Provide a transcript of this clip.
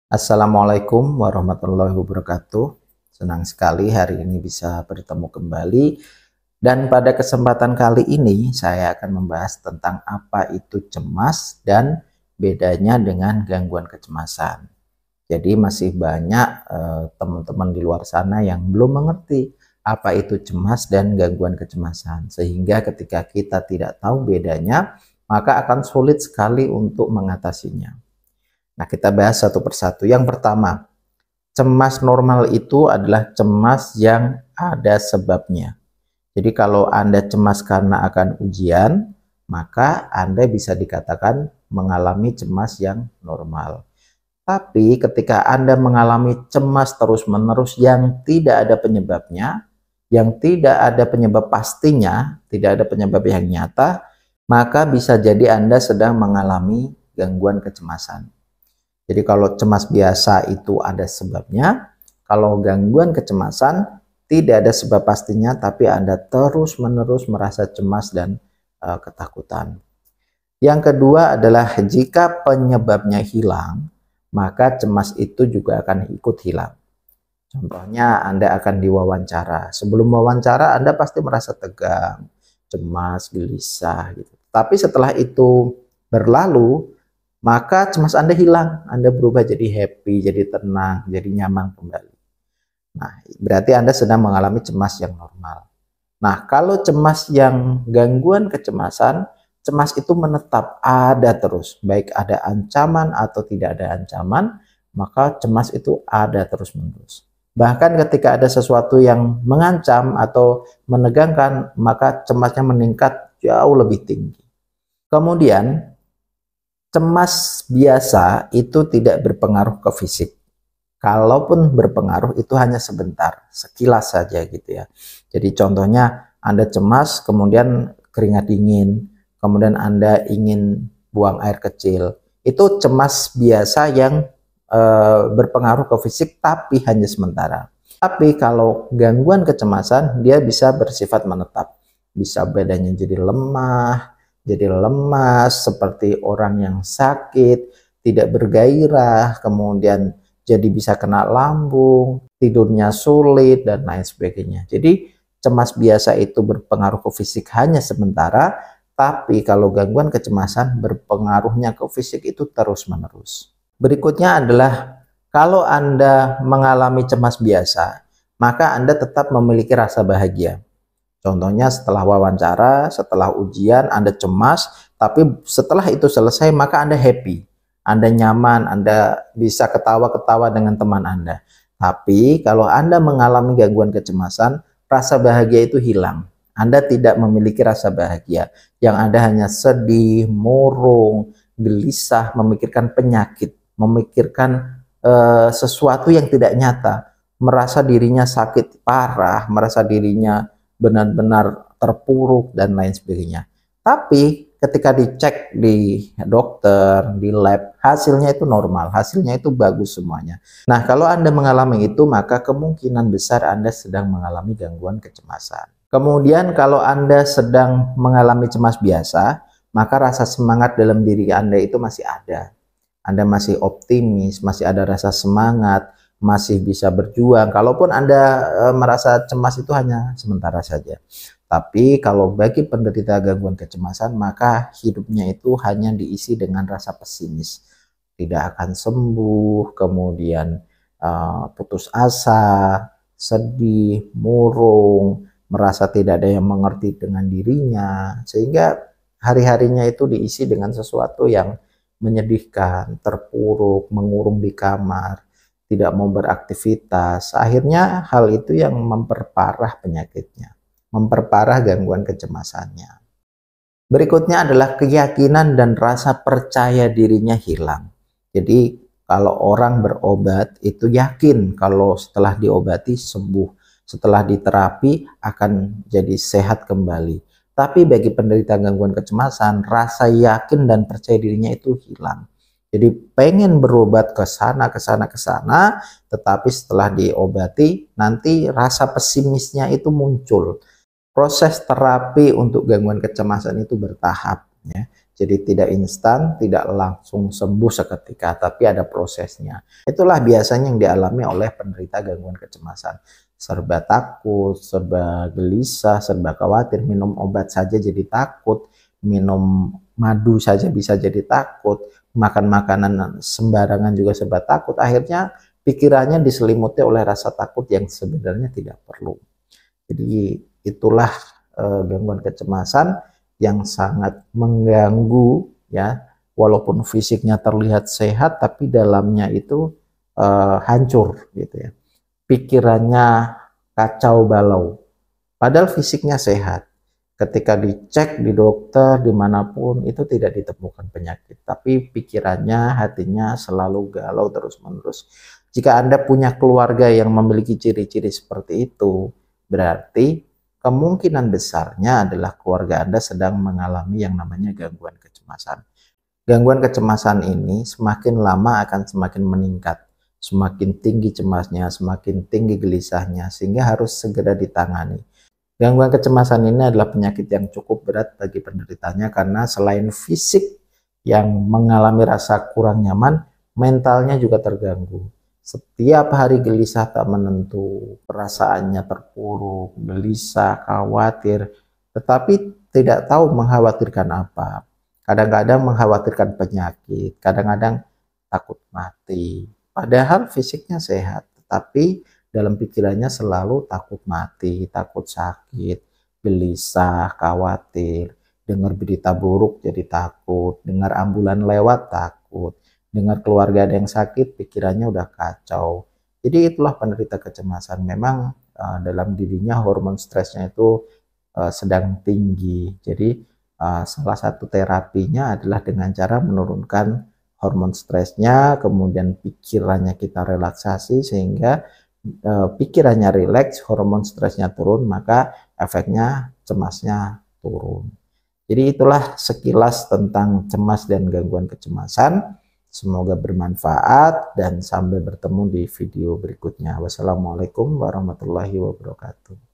Assalamualaikum warahmatullahi wabarakatuh. Senang sekali hari ini bisa bertemu kembali. Dan pada kesempatan kali ini saya akan membahas tentang apa itu cemas dan bedanya dengan gangguan kecemasan. Jadi masih banyak teman-teman di luar sana yang belum mengerti apa itu cemas dan gangguan kecemasan. Sehingga ketika kita tidak tahu bedanya, maka akan sulit sekali untuk mengatasinya. Nah, kita bahas satu persatu. Yang pertama, cemas normal itu adalah cemas yang ada sebabnya. Jadi kalau Anda cemas karena akan ujian, maka Anda bisa dikatakan mengalami cemas yang normal. Tapi ketika Anda mengalami cemas terus-menerus yang tidak ada penyebabnya, yang tidak ada penyebab pastinya, tidak ada penyebab yang nyata, maka bisa jadi Anda sedang mengalami gangguan kecemasan. Jadi kalau cemas biasa itu ada sebabnya, kalau gangguan kecemasan tidak ada sebab pastinya, tapi Anda terus-menerus merasa cemas dan ketakutan. Yang kedua adalah jika penyebabnya hilang, maka cemas itu juga akan ikut hilang. Contohnya Anda akan diwawancara. Sebelum wawancara Anda pasti merasa tegang, cemas, gelisah gitu. Tapi setelah itu berlalu, maka cemas Anda hilang, Anda berubah jadi happy, jadi tenang, jadi nyaman kembali. Nah, berarti Anda sedang mengalami cemas yang normal. Nah, kalau cemas yang gangguan kecemasan, cemas itu menetap ada terus, baik ada ancaman atau tidak ada ancaman, maka cemas itu ada terus-menerus. Bahkan ketika ada sesuatu yang mengancam atau menegangkan, maka cemasnya meningkat jauh lebih tinggi. Kemudian, cemas biasa itu tidak berpengaruh ke fisik. Kalaupun berpengaruh itu hanya sebentar, sekilas saja gitu ya. Jadi contohnya Anda cemas, kemudian keringat dingin, kemudian Anda ingin buang air kecil. Itu cemas biasa yang berpengaruh ke fisik tapi hanya sementara. Tapi kalau gangguan kecemasan dia bisa bersifat menetap. Bisa badannya jadi lemah, jadi lemas, seperti orang yang sakit, tidak bergairah, kemudian jadi bisa kena lambung, tidurnya sulit, dan lain sebagainya. Jadi cemas biasa itu berpengaruh ke fisik hanya sementara, tapi kalau gangguan kecemasan berpengaruhnya ke fisik itu terus-menerus. Berikutnya adalah kalau Anda mengalami cemas biasa, maka Anda tetap memiliki rasa bahagia. Contohnya setelah wawancara, setelah ujian, Anda cemas, tapi setelah itu selesai maka Anda happy. Anda nyaman, Anda bisa ketawa-ketawa dengan teman Anda. Tapi kalau Anda mengalami gangguan kecemasan, rasa bahagia itu hilang. Anda tidak memiliki rasa bahagia. Yang ada hanya sedih, murung, gelisah, memikirkan penyakit, memikirkan sesuatu yang tidak nyata. Merasa dirinya sakit parah, merasa dirinya benar-benar terpuruk dan lain sebagainya. Tapi ketika dicek di dokter, di lab, hasilnya itu normal, hasilnya itu bagus semuanya. Nah, kalau Anda mengalami itu, maka kemungkinan besar Anda sedang mengalami gangguan kecemasan. Kemudian kalau Anda sedang mengalami cemas biasa, maka rasa semangat dalam diri Anda itu masih ada. Anda masih optimis, masih ada rasa semangat, masih bisa berjuang. Kalaupun Anda merasa cemas itu hanya sementara saja. Tapi kalau bagi penderita gangguan kecemasan, maka hidupnya itu hanya diisi dengan rasa pesimis. Tidak akan sembuh, kemudian putus asa, sedih, murung, merasa tidak ada yang mengerti dengan dirinya. Sehingga hari-harinya itu diisi dengan sesuatu yang menyedihkan, terpuruk, mengurung di kamar, tidak mau beraktivitas. Akhirnya hal itu yang memperparah penyakitnya, memperparah gangguan kecemasannya. Berikutnya adalah keyakinan dan rasa percaya dirinya hilang. Jadi kalau orang berobat itu yakin kalau setelah diobati sembuh, setelah diterapi akan jadi sehat kembali. Tapi bagi penderita gangguan kecemasan, rasa yakin dan percaya dirinya itu hilang. Jadi pengen berobat ke sana, ke sana, ke sana, tetapi setelah diobati nanti rasa pesimisnya itu muncul. Proses terapi untuk gangguan kecemasan itu bertahap, ya. Jadi tidak instan, tidak langsung sembuh seketika, tapi ada prosesnya. Itulah biasanya yang dialami oleh penderita gangguan kecemasan. Serba takut, serba gelisah, serba khawatir, minum obat saja jadi takut, minum madu saja bisa jadi takut, makan makanan sembarangan juga serba takut. Akhirnya pikirannya diselimuti oleh rasa takut yang sebenarnya tidak perlu. Jadi itulah gangguan kecemasan yang sangat mengganggu ya, walaupun fisiknya terlihat sehat tapi dalamnya itu hancur gitu ya. Pikirannya kacau balau. Padahal fisiknya sehat. Ketika dicek di dokter dimanapun itu tidak ditemukan penyakit, tapi pikirannya, hatinya selalu galau terus-menerus. Jika Anda punya keluarga yang memiliki ciri-ciri seperti itu, berarti kemungkinan besarnya adalah keluarga Anda sedang mengalami yang namanya gangguan kecemasan. Gangguan kecemasan ini semakin lama akan semakin meningkat, semakin tinggi cemasnya, semakin tinggi gelisahnya, sehingga harus segera ditangani. Gangguan kecemasan ini adalah penyakit yang cukup berat bagi penderitanya karena selain fisik yang mengalami rasa kurang nyaman, mentalnya juga terganggu. Setiap hari gelisah tak menentu, perasaannya terpuruk, gelisah, khawatir, tetapi tidak tahu mengkhawatirkan apa. Kadang-kadang mengkhawatirkan penyakit, kadang-kadang takut mati. Padahal fisiknya sehat, tetapi dalam pikirannya selalu takut mati, takut sakit, gelisah, khawatir. Dengar berita buruk jadi takut, dengar ambulan lewat takut, dengar keluarga ada yang sakit, pikirannya udah kacau. Jadi itulah penderita kecemasan. Memang dalam dirinya hormon stresnya itu sedang tinggi. Jadi salah satu terapinya adalah dengan cara menurunkan hormon stresnya, kemudian pikirannya kita relaksasi sehingga pikirannya rileks, hormon stresnya turun, maka efeknya cemasnya turun. Jadi itulah sekilas tentang cemas dan gangguan kecemasan. Semoga bermanfaat dan sampai bertemu di video berikutnya. Wassalamualaikum warahmatullahi wabarakatuh.